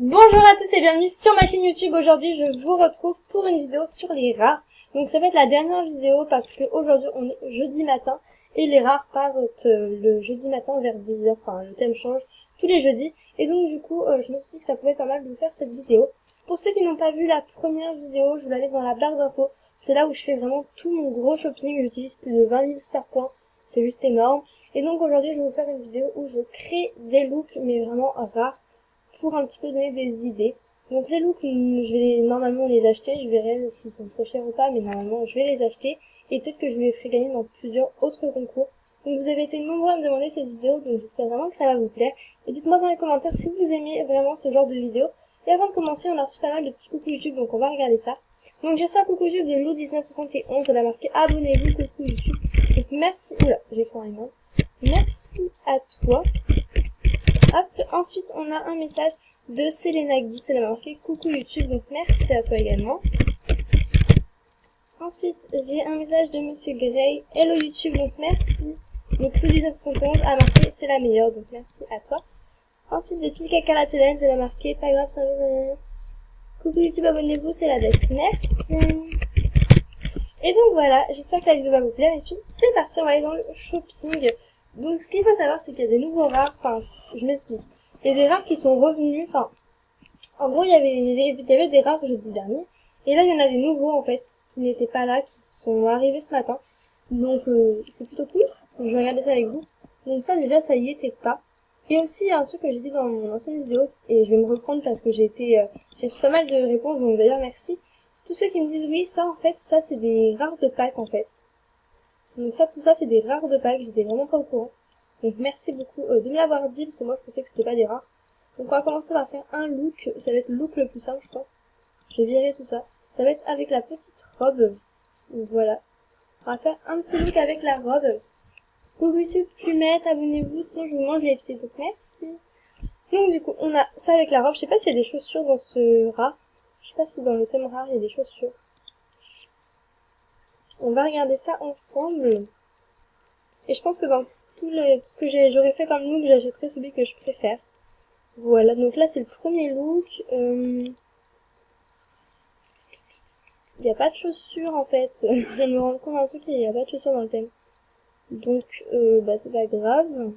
Bonjour à tous et bienvenue sur ma chaîne YouTube. Aujourd'hui je vous retrouve pour une vidéo sur les rares. Donc ça va être la dernière vidéo parce que aujourd'hui on est jeudi matin et les rares partent le jeudi matin vers 10h. Enfin le thème change tous les jeudis. Et donc du coup je me suis dit que ça pouvait être pas mal de vous faire cette vidéo. Pour ceux qui n'ont pas vu la première vidéo, je vous la mets dans la barre d'infos. C'est là où je fais vraiment tout mon gros shopping. J'utilise plus de 20 000 star points. C'est juste énorme. Et donc aujourd'hui je vais vous faire une vidéo où je crée des looks mais vraiment rares, pour un petit peu donner des idées. Donc les looks, je vais normalement les acheter, je verrai s'ils sont trop chers ou pas, mais normalement je vais les acheter, et peut-être que je les ferai gagner dans plusieurs autres concours. Donc vous avez été nombreux à me demander cette vidéo, donc j'espère vraiment que ça va vous plaire. Et dites-moi dans les commentaires si vous aimez vraiment ce genre de vidéo. Et avant de commencer, on a reçu pas mal de petits coucou YouTube, donc on va regarder ça. Donc j'ai reçu un coucou YouTube de Lou1971, elle a marqué abonnez-vous coucou YouTube. Donc merci, oula, j'ai fait un email. Merci à toi. Hop, ensuite on a un message de Selena Guy, elle a marqué coucou YouTube, donc merci à toi également. Ensuite j'ai un message de Monsieur Gray, hello YouTube, donc merci. Donc Lou1971 a marqué c'est la meilleure, donc merci à toi. Ensuite de Pika la Challenge, elle a marqué pas grave, ça va. Coucou YouTube, abonnez-vous, c'est la bête, merci. Et donc voilà, j'espère que la vidéo va vous plaire, et puis c'est parti, on va aller dans le shopping. Donc ce qu'il faut savoir, c'est qu'il y a des nouveaux rares, enfin je m'explique. Il y a des rares qui sont revenus, enfin en gros il y avait des rares jeudi dernier, et là il y en a des nouveaux en fait, qui n'étaient pas là, qui sont arrivés ce matin. Donc c'est plutôt cool, donc, je vais regarder ça avec vous. Donc ça déjà ça y était pas. Et aussi il y a un truc que j'ai dit dans mon ancienne vidéo, et je vais me reprendre parce que j'ai reçu pas mal de réponses, donc d'ailleurs merci. Tous ceux qui me disent oui, ça en fait, ça c'est des rares de Pâques en fait. Donc ça, tout ça c'est des rares de Pâques, j'étais vraiment pas au courant. Donc merci beaucoup de me l'avoir dit, parce que moi je pensais que c'était pas des rares. Donc on va commencer par faire un look, ça va être le look le plus simple je pense. Je vais virer tout ça. Ça va être avec la petite robe. Donc voilà. On va faire un petit look avec la robe. Coucou YouTube, plumette, abonnez-vous, sinon je vous mange les pieds, donc merci. Donc du coup on a ça avec la robe, je sais pas s'il y a des chaussures dans ce rat. Je sais pas si dans le thème rare il y a des chaussures. On va regarder ça ensemble. Et je pense que dans tout ce que j'aurais fait comme look, j'achèterai celui que je préfère. Voilà, donc là c'est le premier look. Il n'y a pas de chaussures en fait. Je viens de me rendre compte d'un truc, il n'y a pas de chaussures dans le thème. Donc bah c'est pas grave.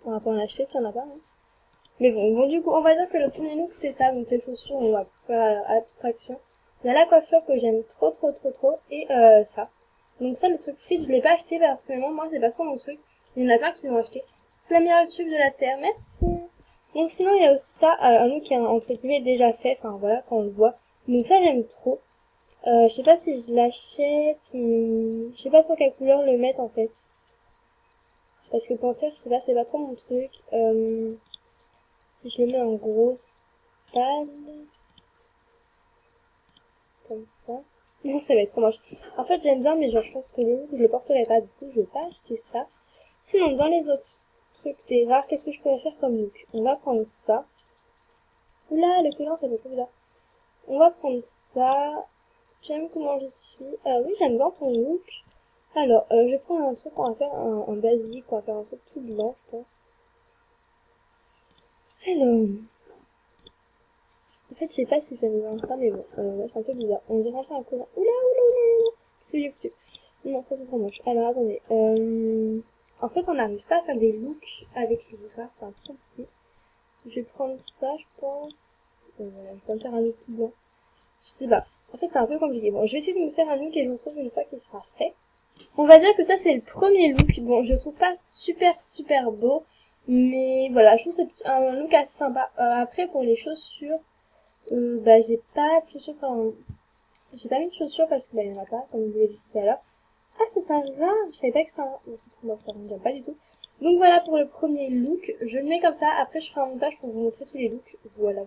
On va pas en acheter si on en a pas. Hein. Mais bon, du coup on va dire que le premier look c'est ça, donc les chaussures on va faire abstraction. Il y a la coiffure que j'aime trop et ça. Donc ça le truc frite je l'ai pas acheté personnellement, moi c'est pas trop mon truc. Il y en a plein qui l'ont acheté. C'est la meilleure tube de la terre, merci. Donc sinon il y a aussi ça, un look qui est entre guillemets déjà fait, enfin voilà quand on le voit. Donc ça j'aime trop. Je sais pas si je l'achète, je sais pas sur quelle couleur le mettre en fait. Parce que panthère je sais pas, c'est pas trop mon truc. Si je le mets en grosse palle, comme ça. Non, ça va être trop moche. En fait, j'aime bien, mais genre, je pense que le look, je le porterai pas. Du coup, je vais pas acheter ça. Sinon, dans les autres trucs des rares, qu'est-ce que je pourrais faire comme look? On va prendre ça. Oula, le collant, ça fait trop bizarre. On va prendre ça. J'aime comment je suis. Oui, j'aime bien ton look. Alors, je vais prendre un truc, on va faire un basique, on va faire un truc tout blanc, je pense. Alors... En fait, je sais pas si j'aime bien ça, mais bon, ouais, c'est un peu bizarre. On dirait un collant. Oula. Qu'est-ce que j'ai foutu? Non, ça c'est trop moche. Alors, attendez. En fait, on n'arrive pas à faire des looks avec les bouchards, c'est un peu compliqué. Je vais prendre ça, je pense. Voilà, je vais pas me faire un look tout blanc. Je sais pas. En fait, c'est un peu compliqué. Bon, je vais essayer de me faire un look et je vous retrouve une fois qu'il sera fait. On va dire que ça, c'est le premier look. Bon, je le trouve pas super beau. Mais voilà, je trouve que c'est un look assez sympa. Après, pour les chaussures, bah, j'ai pas de chaussures, enfin, j'ai pas mis de chaussures parce que, bah, y en a pas, comme je vous l'ai dit tout à l'heure. Ah, c'est un rat! Je savais pas que c'était un... Bon, c'est trop moche, j'aime pas du tout. Donc voilà pour le premier look. Je le mets comme ça. Après, je ferai un montage pour vous montrer tous les looks. Voilà.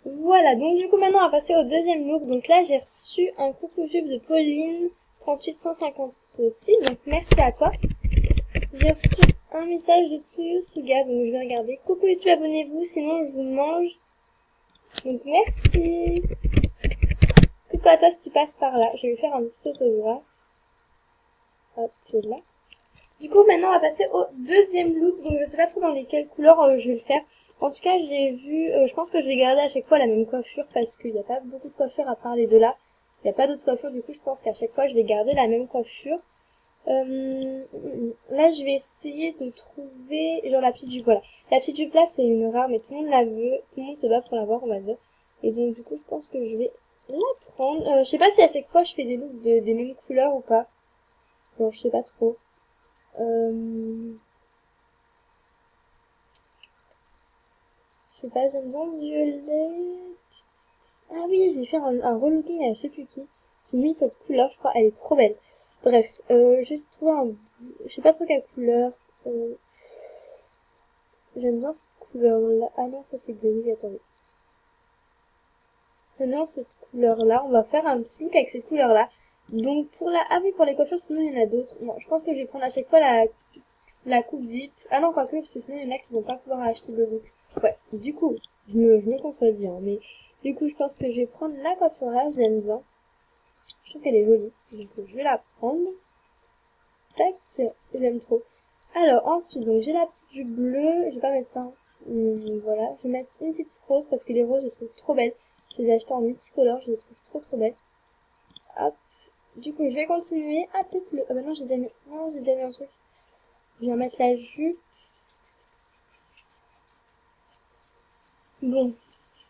Voilà. Donc du coup, maintenant, on va passer au deuxième look. Donc là, j'ai reçu un coucou YouTube de Pauline, 38156. Donc merci à toi. J'ai reçu un message de Tsuyusuga. Donc je vais regarder. Coucou YouTube, abonnez-vous, sinon je vous mange. Donc merci. Coucou à toi si tu passes par là. Je vais lui faire un petit autographe. Hop, là. Du coup, maintenant, on va passer au deuxième look. Donc, je sais pas trop dans lesquelles couleurs je vais le faire. En tout cas, j'ai vu, je pense que je vais garder à chaque fois la même coiffure parce qu'il n'y a pas beaucoup de coiffures à part les deux là. Il n'y a pas d'autres coiffures, du coup, je pense qu'à chaque fois, je vais garder la même coiffure. Là, je vais essayer de trouver, genre la petite jupe, voilà. La petite jupe là, c'est une rare, mais tout le monde la veut, tout le monde se bat pour l'avoir, on va dire. Et donc, du coup, je pense que je vais la prendre. Je sais pas si à chaque fois, je fais des looks des mêmes couleurs ou pas. Genre, je sais pas trop. Je sais pas, j'aime bien le violet. Ah oui, j'ai fait un relooking à je sais plus qui. J'ai mis cette couleur, je crois, elle est trop belle. Bref, j'ai trouvé je sais pas trop quelle couleur. Euh, J'aime bien cette couleur-là. Ah non, ça c'est gris, attendez. J'aime bien cette couleur-là. On va faire un petit look avec cette couleur-là. Donc pour ah oui, pour les coiffures, sinon il y en a d'autres. Bon, je pense que je vais prendre à chaque fois la coupe VIP. Ah non, quoique, parce que sinon il y en a qui vont pas pouvoir acheter le look. Ouais, du coup, je me contredis, hein, mais du coup, je pense que je vais prendre la coiffure là, je l'aime bien. Je trouve qu'elle est jolie, donc je vais la prendre. Tac, j'aime trop. Alors ensuite, donc j'ai la petite jupe bleue, je vais pas mettre ça. Voilà, je vais mettre une petite rose parce que les roses je les trouve trop belles. Je les ai achetées en multicolore, je les trouve trop belles. Hop. Du coup, je vais continuer. Ah peut-être le. Ah bah non, j'ai déjà mis. Non, j'ai déjà mis un truc. Je vais mettre la jupe. Bon,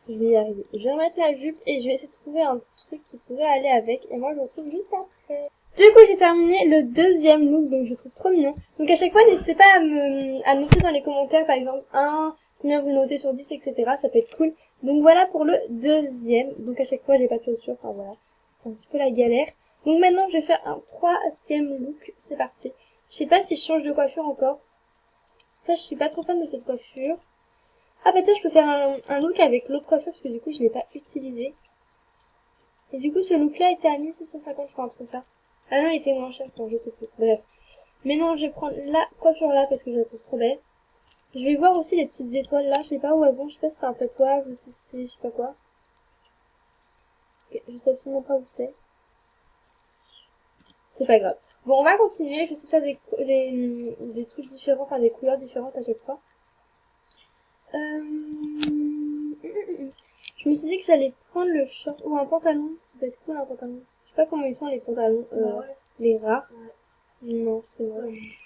je vais y arriver. Je vais remettre la jupe et je vais essayer de trouver un truc qui pourrait aller avec. Et moi, je vous retrouve juste après. Du coup, j'ai terminé le deuxième look, donc je le trouve trop mignon. Donc à chaque fois, n'hésitez pas à noter dans les commentaires, par exemple, combien vous notez sur 10, etc. Ça peut être cool. Donc voilà pour le deuxième. Donc à chaque fois, j'ai pas de chaussures, enfin voilà. C'est un petit peu la galère. Donc maintenant, je vais faire un troisième look. C'est parti. Je sais pas si je change de coiffure encore. Ça, je suis pas trop fan de cette coiffure. Ah bah tiens, je peux faire un look avec l'autre coiffure, parce que du coup, je l'ai pas utilisé. Et du coup, ce look-là était à 1650, je crois, un truc comme ça. Ah non, il était moins cher, bon, je sais plus. Bref. Mais non, je vais prendre la coiffure là parce que je la trouve trop belle. Je vais voir aussi les petites étoiles là, je sais pas où elles vont, je sais pas si c'est un tatouage ou si c'est je sais pas quoi. Je sais absolument pas où c'est. C'est pas grave. Bon, on va continuer, je vais essayer de faire des trucs différents, enfin des couleurs différentes à chaque fois. Je me suis dit que j'allais prendre le short ou un pantalon, ça peut être cool un pantalon. Je sais pas comment ils sont les pantalons, les rares. Ouais. Non, c'est moche.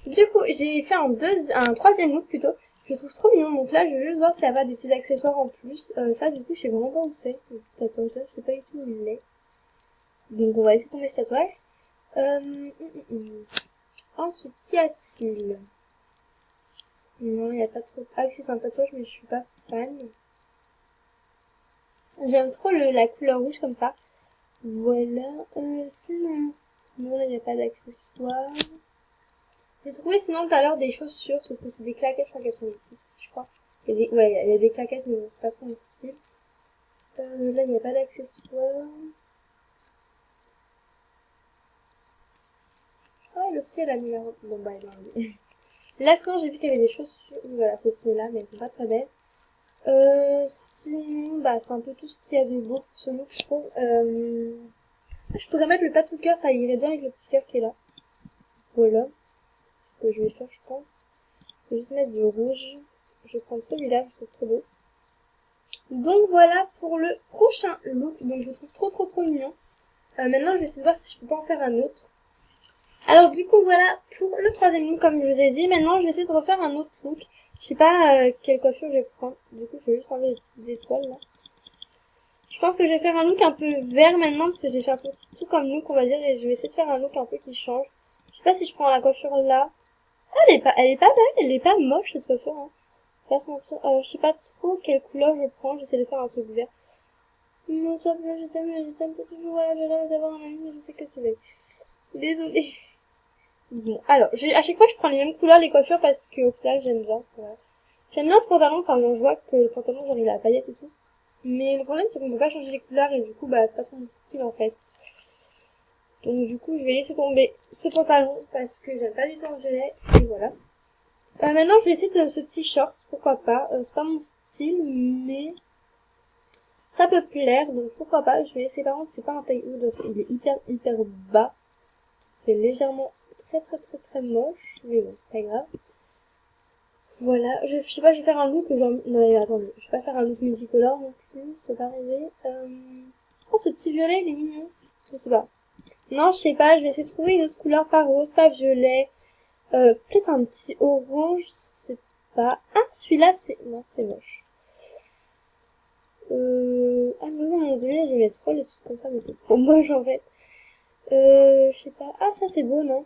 Du coup, j'ai fait un troisième look plutôt. Je le trouve trop mignon. Donc là, je vais juste voir si ça va des petits accessoires en plus. Ça, du coup, je sais vraiment pas où c'est. Attends, je sais pas du tout où il est. Donc on va laisser tomber ce tatouage. Ensuite, qu'y a-t-il? Non, il n'y a pas trop. Ah oui, c'est un tatouage, mais je suis pas fan. J'aime trop la couleur rouge comme ça. Voilà. Sinon, non, là, il n'y a pas d'accessoires. J'ai trouvé sinon tout à l'heure des chaussures, sauf que c'est des claquettes, je crois qu'elles sont ici, je crois. Ouais, il y a des claquettes, mais bon, c'est pas trop mon style. Là, il n'y a pas d'accessoires. Ah, le ciel a mis la robe. Bon, bah, elle est enlevée. Là, sinon, j'ai vu qu'il y avait des chaussures. Voilà, c'est celles-là, mais elles sont pas très belles. Sinon, bah, c'est un peu tout ce qu'il y a de beau pour ce look, je trouve. Je pourrais mettre le tatou cœur, ça irait bien avec le petit cœur qui est là. Voilà. C'est ce que je vais faire, je pense. Je vais juste mettre du rouge. Je vais prendre celui-là, je trouve trop beau. Donc voilà pour le prochain look. Donc je le trouve trop mignon. Maintenant, je vais essayer de voir si je peux pas en faire un autre. Alors du coup, voilà pour le troisième look, comme je vous ai dit. Maintenant, je vais essayer de refaire un autre look. Je sais pas quelle coiffure je vais prendre. Du coup, je vais juste enlever les petites étoiles là. Je pense que je vais faire un look un peu vert maintenant, parce que j'ai fait un peu tout comme look, on va dire, et je vais essayer de faire un look un peu qui change. Je sais pas si je prends la coiffure là. Ah, elle est pas belle, elle est pas moche cette coiffure, hein. Pas se mentir. Je sais pas trop quelle couleur je prends, j'essaie de faire un truc vert. Non, ça plaît, je t'aime pas toujours, voilà, j'ai l'air d'avoir un ami, mais je sais que tu l'es. Désolée. Bon, alors, à chaque fois je prends les mêmes couleurs, les coiffures, parce qu'au final j'aime bien, voilà. J'aime bien ce pantalon, enfin, je vois que le pantalon, genre, il a la paillette et tout. Mais le problème, c'est qu'on peut pas changer les couleurs, et du coup, bah, c'est pas trop mon style, en fait. Donc, du coup, je vais laisser tomber ce pantalon, parce que j'aime pas du tout le violet, et voilà. Maintenant, je vais essayer de ce petit short, pourquoi pas. C'est pas mon style, mais ça peut plaire, donc pourquoi pas. Je vais essayer. Par contre, c'est pas un taille haut, donc il est hyper bas. C'est légèrement très moche, mais bon, c'est pas grave. Voilà, je sais pas, je vais faire un look genre... Non mais attendez, je vais pas faire un look multicolore non plus, ça va pas arriver. Oh, ce petit violet, il est mignon. Je sais pas. Non, je sais pas, je vais essayer de trouver une autre couleur, pas rose, pas violet. Peut-être un petit orange, je sais pas. Ah, celui-là, c'est... Non, c'est moche. Ah, mais oui, à un moment donné, j'aimais trop les trucs comme ça, mais c'est trop moche, en fait. Je sais pas. Ah, ça, c'est beau, non?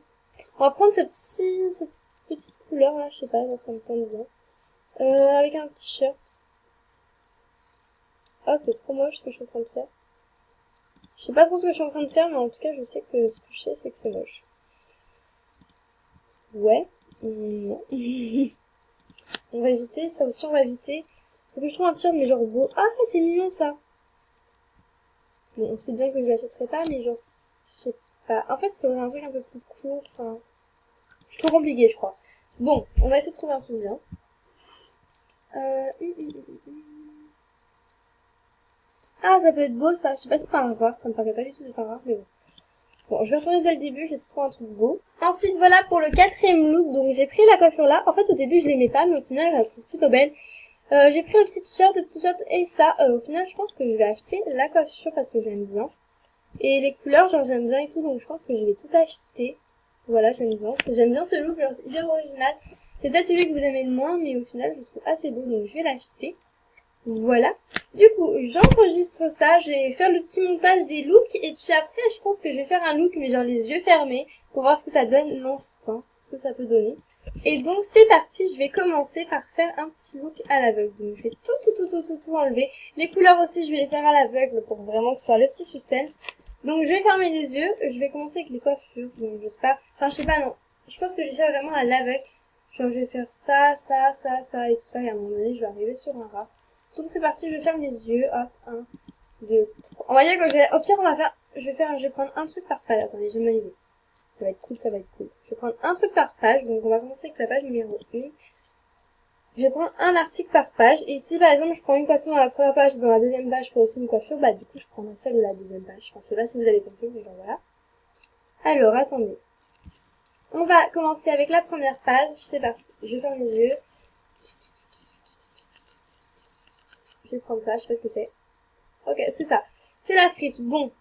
On va prendre cette petite couleur, là, je sais pas, donc ça me tente bien. Avec un t-shirt. Ah, c'est trop moche ce que je suis en train de faire. Je sais pas trop ce que je suis en train de faire, mais en tout cas, je sais que ce que je sais, c'est que c'est moche. Ouais. Non. On va éviter, ça aussi, on va éviter. Faut que je trouve un t-shirt, mais genre beau. Ah, c'est mignon, ça. Bon, on sait bien que je l'achèterai pas, mais genre, je sais pas. En fait, il faudrait un truc un peu plus court, enfin... C'est trop compliqué, je crois. Bon, on va essayer de trouver un truc bien. Ah, ça peut être beau, ça. Je sais pas si c'est un rare, ça me paraît pas du tout c'est un rare, mais bon. Bon, je vais retourner dès le début, je vais essayer de trouver un truc beau. Ensuite, voilà pour le 4e look. Donc, j'ai pris la coiffure là. En fait, au début, je l'aimais pas, mais au final, je la trouve plutôt belle. J'ai pris le petit t-shirt et ça. Au final, je pense que je vais acheter la coiffure parce que j'aime bien. Et les couleurs, genre, j'aime bien et tout, donc je pense que je vais tout acheter. Voilà, j'aime bien. J'aime bien ce look, genre, c'est hyper original. C'est peut-être celui que vous aimez le moins, mais au final, je le trouve assez beau, donc je vais l'acheter. Voilà. Du coup, j'enregistre ça, je vais faire le petit montage des looks, et puis après, je pense que je vais faire un look, mais genre les yeux fermés, pour voir ce que ça donne l'instinct, ce que ça peut donner. Et donc, c'est parti, je vais commencer par faire un petit look à l'aveugle. Donc, je vais tout enlever. Les couleurs aussi, je vais les faire à l'aveugle, pour vraiment que ce soit le petit suspense. Donc, je vais fermer les yeux, je vais commencer avec les coiffures, donc je sais pas, enfin, je sais pas, non. Je pense que je vais faire vraiment à l'aveugle. Genre, je vais faire ça, et tout ça, et à un moment donné, je vais arriver sur un rat. Donc c'est parti, je ferme les yeux. Hop, 1, 2, 3. On va dire que je vais, au pire on va faire, je vais prendre un truc par page. Attendez, j'ai mal idée. Ça va être cool, ça va être cool. Je vais prendre un truc par page, donc on va commencer avec la page numéro 1. Je vais prendre un article par page, et si par exemple je prends une coiffure dans la première page et dans la deuxième page je prends aussi une coiffure, bah du coup je prendrai celle de la deuxième page. Enfin, je sais pas si vous avez compris, mais genre voilà. Alors, attendez. On va commencer avec la première page, c'est parti. Je ferme les yeux. Je vais prendre ça, je sais pas ce que c'est. Ok, c'est ça. C'est la frite. Bon.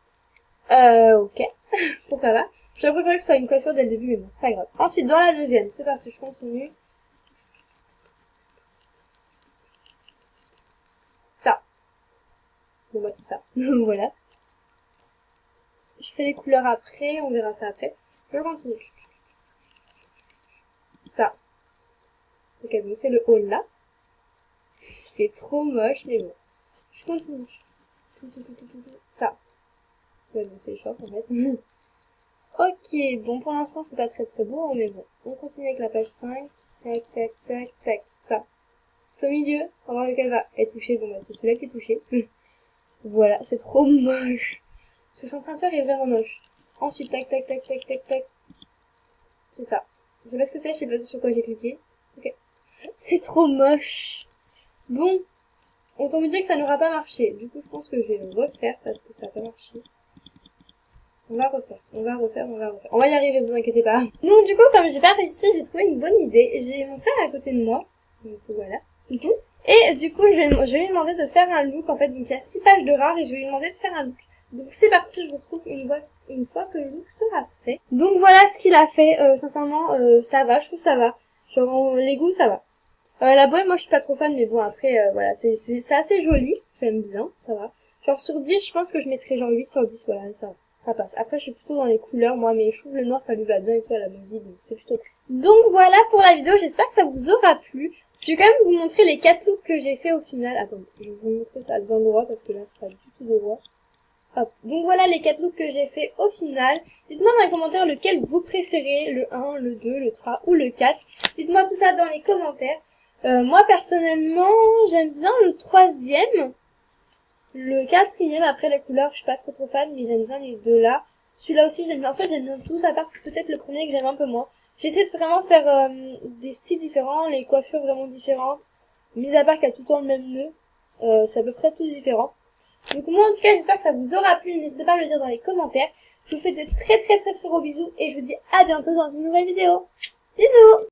Ok. Pourquoi pas. J'aurais préféré que ce soit une coiffure dès le début, mais bon, c'est pas grave. Ensuite, dans la deuxième, c'est parti, je continue. Ça. Bon, bah, c'est ça. Voilà. Je fais les couleurs après, on verra ça après. Je continue. Ça. Ok, donc c'est le haut là. C'est trop moche, mais bon. Je continue. Ça. Ouais, bon, c'est short en fait. Ok, bon, pour l'instant, c'est pas très beau, mais bon. On continue avec la page 5. Tac, tac, tac, tac. Ça. C'est au milieu. On va voir lequel va être touché. Bon, bah, c'est celui-là qui est touché. Voilà, c'est trop moche. Ce que je suis en train de faire est vraiment moche. Ensuite, tac, tac, tac, tac, tac, tac. C'est ça. Je sais pas ce que c'est, je sais pas sur quoi j'ai cliqué. Ok. C'est trop moche. Bon. On tombe dire que ça n'aura pas marché. Du coup, je pense que je vais le refaire parce que ça n'a pas marché. On va refaire. On va y arriver, vous inquiétez pas. Donc, du coup, comme j'ai pas réussi, j'ai trouvé une bonne idée. J'ai mon frère à côté de moi. Donc, voilà. Et du coup, je vais lui demander de faire un look, en fait. Donc, il y a 6 pages de rares et je vais lui demander de faire un look. Donc, c'est parti, je vous retrouve une fois que le look sera fait. Donc, voilà ce qu'il a fait. Sincèrement, ça va, je trouve ça va. Genre, les goûts, ça va. La boîte, moi, je suis pas trop fan, mais bon, après, voilà, c'est assez joli. J'aime bien, ça va. Genre, sur 10, je pense que je mettrais genre 8 sur 10, voilà, ça passe. Après, je suis plutôt dans les couleurs, moi, mais je trouve le noir, ça lui va bien et tout à la mode, donc c'est plutôt... Donc, voilà pour la vidéo, j'espère que ça vous aura plu. Je vais quand même vous montrer les 4 looks que j'ai fait au final. Attendez, je vais vous montrer ça bien droit, parce que là, c'est pas du tout droit. Hop. Donc voilà les 4 looks que j'ai fait au final. Dites-moi dans les commentaires lequel vous préférez, le 1, le 2, le 3 ou le 4. Dites-moi tout ça dans les commentaires. Moi personnellement, j'aime bien le 3e. Le 4e, après les couleurs, je suis pas trop fan, mais j'aime bien les deux là. Celui-là aussi, j'aime bien. En fait, j'aime bien tous, à part peut-être le premier que j'aime un peu moins. J'essaie de vraiment faire des styles différents, les coiffures vraiment différentes. Mis à part qu'il y a tout le temps le même nœud. C'est à peu près tout différent. Donc moi en tout cas j'espère que ça vous aura plu, n'hésitez pas à me le dire dans les commentaires. Je vous fais de très gros bisous et je vous dis à bientôt dans une nouvelle vidéo. Bisous!